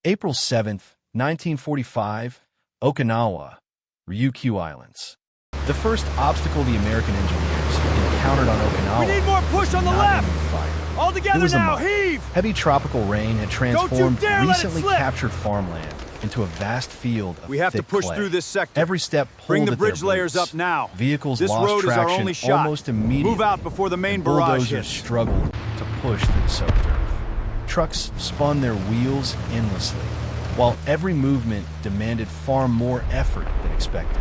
April 7th, 1945, Okinawa, Ryukyu Islands. The first obstacle the American engineers encountered on Okinawa. We need more push on the left! All together now, heave! Heavy tropical rain had transformed recently captured farmland into a vast field of We have to push clay. through this sector. Every step pulled Bring the at their bridge layers boots. up now. Vehicles This lost road is our traction only shot. almost immediately. Move out before the main and barrage bulldozers hits. struggled to push through the soaked earth. Trucks spun their wheels endlessly, while every movement demanded far more effort than expected.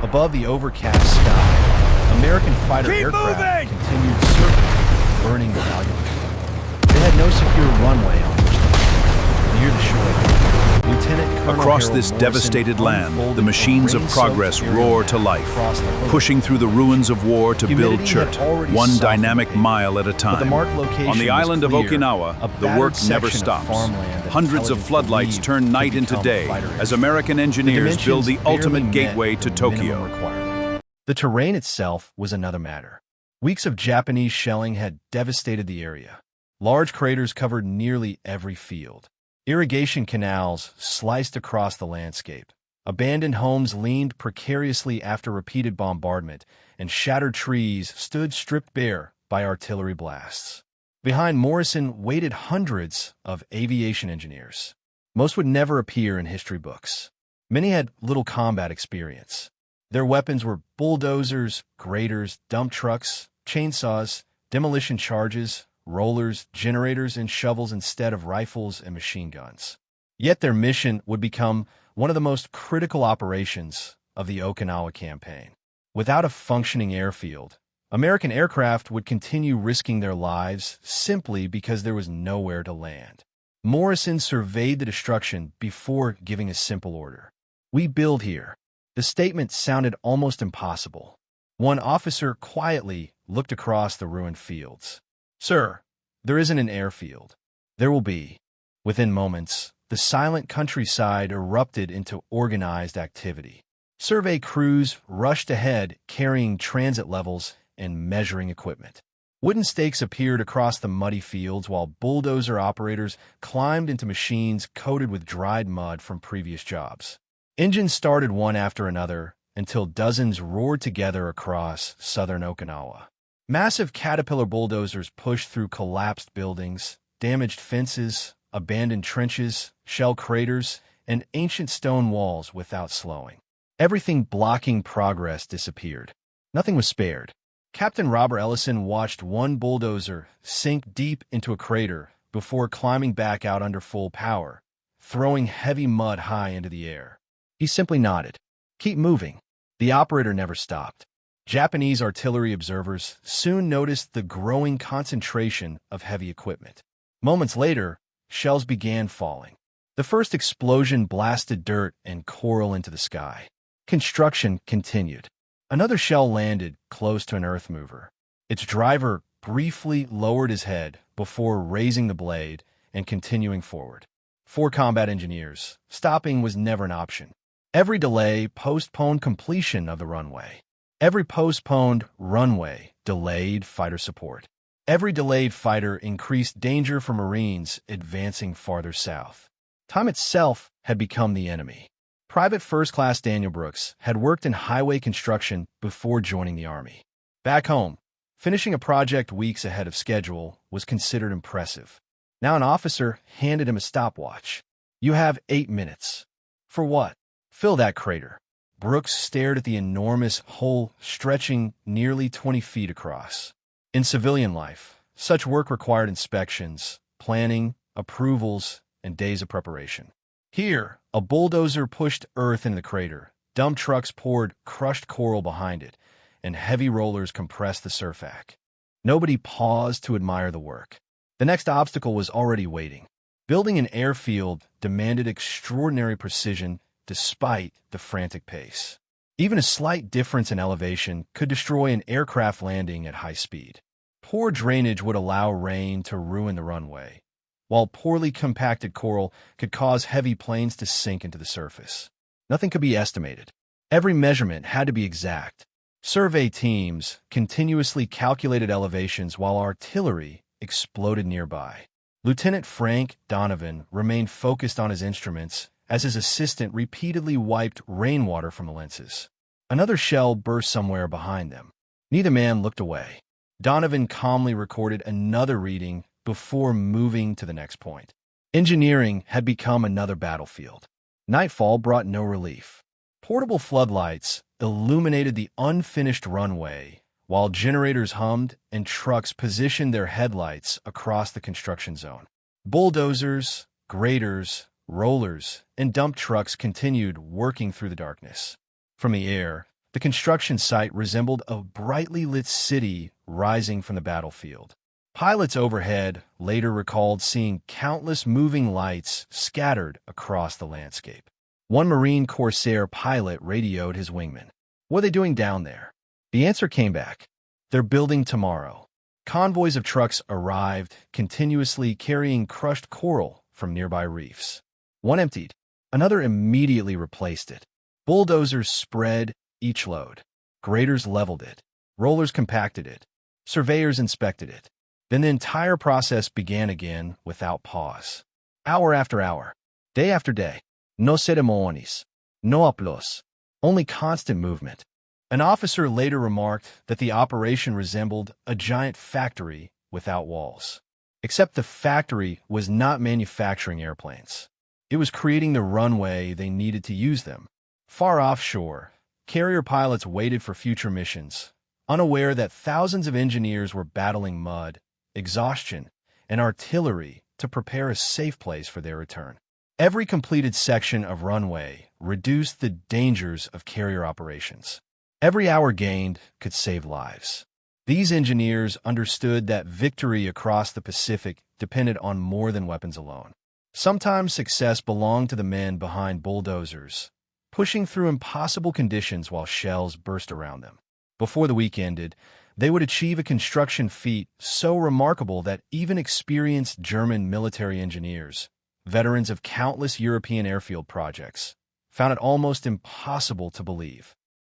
Above the overcast sky, American fighter aircraft continued circling, burning valuable fuel. They had no secure runway on which to land. Near the shore, Lieutenant Colonel Across Harold this Morrison devastated land, unfolded the machines a of progress rain-soaked roar to aerial map life, across the hood. pushing through the ruins of war to build Humidity had chert, already one softened dynamic the paper, mile at a but the time. marked location On the was island of clear, Okinawa, a the work battered never section of stops. farmland that Hundreds of intelligence floodlights believed turn could night into become day fighter as airstrip. American engineers build the dimensions barely ultimate met gateway to the Tokyo. minimum requirement. The terrain itself was another matter. Weeks of Japanese shelling had devastated the area. Large craters covered nearly every field. Irrigation canals sliced across the landscape. Abandoned homes leaned precariously after repeated bombardment, and shattered trees stood stripped bare by artillery blasts. Behind Morrison waited hundreds of aviation engineers. Most would never appear in history books. Many had little combat experience. Their weapons were bulldozers, graders, dump trucks, chainsaws, demolition charges, rollers, generators, and shovels instead of rifles and machine guns. Yet their mission would become one of the most critical operations of the Okinawa campaign. Without a functioning airfield, American aircraft would continue risking their lives simply because there was nowhere to land. Morrison surveyed the destruction before giving a simple order. "We build here." The statement sounded almost impossible. One officer quietly looked across the ruined fields. "Sir, there isn't an airfield." "There will be." Within moments, the silent countryside erupted into organized activity. Survey crews rushed ahead carrying transit levels and measuring equipment. Wooden stakes appeared across the muddy fields while bulldozer operators climbed into machines coated with dried mud from previous jobs. Engines started one after another until dozens roared together across southern Okinawa. Massive Caterpillar bulldozers pushed through collapsed buildings, damaged fences, abandoned trenches, shell craters, and ancient stone walls without slowing. Everything blocking progress disappeared. Nothing was spared. Captain Robert Ellison watched one bulldozer sink deep into a crater before climbing back out under full power, throwing heavy mud high into the air. He simply nodded. "Keep moving." The operator never stopped. Japanese artillery observers soon noticed the growing concentration of heavy equipment. Moments later, shells began falling. The first explosion blasted dirt and coral into the sky. Construction continued. Another shell landed close to an earth mover. Its driver briefly lowered his head before raising the blade and continuing forward. For combat engineers, stopping was never an option. Every delay postponed completion of the runway. Every postponed runway delayed fighter support. Every delayed fighter increased danger for Marines advancing farther south. Time itself had become the enemy. Private First Class Daniel Brooks had worked in highway construction before joining the Army. Back home, finishing a project weeks ahead of schedule was considered impressive. Now an officer handed him a stopwatch. "You have 8 minutes." "For what?" "Fill that crater." Brooks stared at the enormous hole stretching nearly 20 feet across. In civilian life, such work required inspections, planning, approvals, and days of preparation. Here, a bulldozer pushed earth into the crater, dump trucks poured crushed coral behind it, and heavy rollers compressed the surface. Nobody paused to admire the work. The next obstacle was already waiting. Building an airfield demanded extraordinary precision despite the frantic pace. Even a slight difference in elevation could destroy an aircraft landing at high speed. Poor drainage would allow rain to ruin the runway, while poorly compacted coral could cause heavy planes to sink into the surface. Nothing could be estimated. Every measurement had to be exact. Survey teams continuously calculated elevations while artillery exploded nearby. Lieutenant Frank Donovan remained focused on his instruments as his assistant repeatedly wiped rainwater from the lenses. Another shell burst somewhere behind them. Neither man looked away. Donovan calmly recorded another reading before moving to the next point. Engineering had become another battlefield. Nightfall brought no relief. Portable floodlights illuminated the unfinished runway, while generators hummed and trucks positioned their headlights across the construction zone. Bulldozers, graders, rollers, and dump trucks continued working through the darkness. From the air, the construction site resembled a brightly lit city rising from the battlefield. Pilots overhead later recalled seeing countless moving lights scattered across the landscape. One Marine Corsair pilot radioed his wingman. "What are they doing down there?" The answer came back. "They're building tomorrow." Convoys of trucks arrived, continuously carrying crushed coral from nearby reefs. One emptied. Another immediately replaced it. Bulldozers spread each load. Graders leveled it. Rollers compacted it. Surveyors inspected it. Then the entire process began again without pause. Hour after hour, day after day. No ceremonies, no applause, only constant movement. An officer later remarked that the operation resembled a giant factory without walls. Except the factory was not manufacturing airplanes. It was creating the runway they needed to use them. Far offshore, carrier pilots waited for future missions, unaware that thousands of engineers were battling mud, exhaustion, and artillery to prepare a safe place for their return. Every completed section of runway reduced the dangers of carrier operations. Every hour gained could save lives. These engineers understood that victory across the Pacific depended on more than weapons alone. Sometimes success belonged to the men behind bulldozers, pushing through impossible conditions while shells burst around them. Before the week ended, they would achieve a construction feat so remarkable that even experienced German military engineers, veterans of countless European airfield projects, found it almost impossible to believe.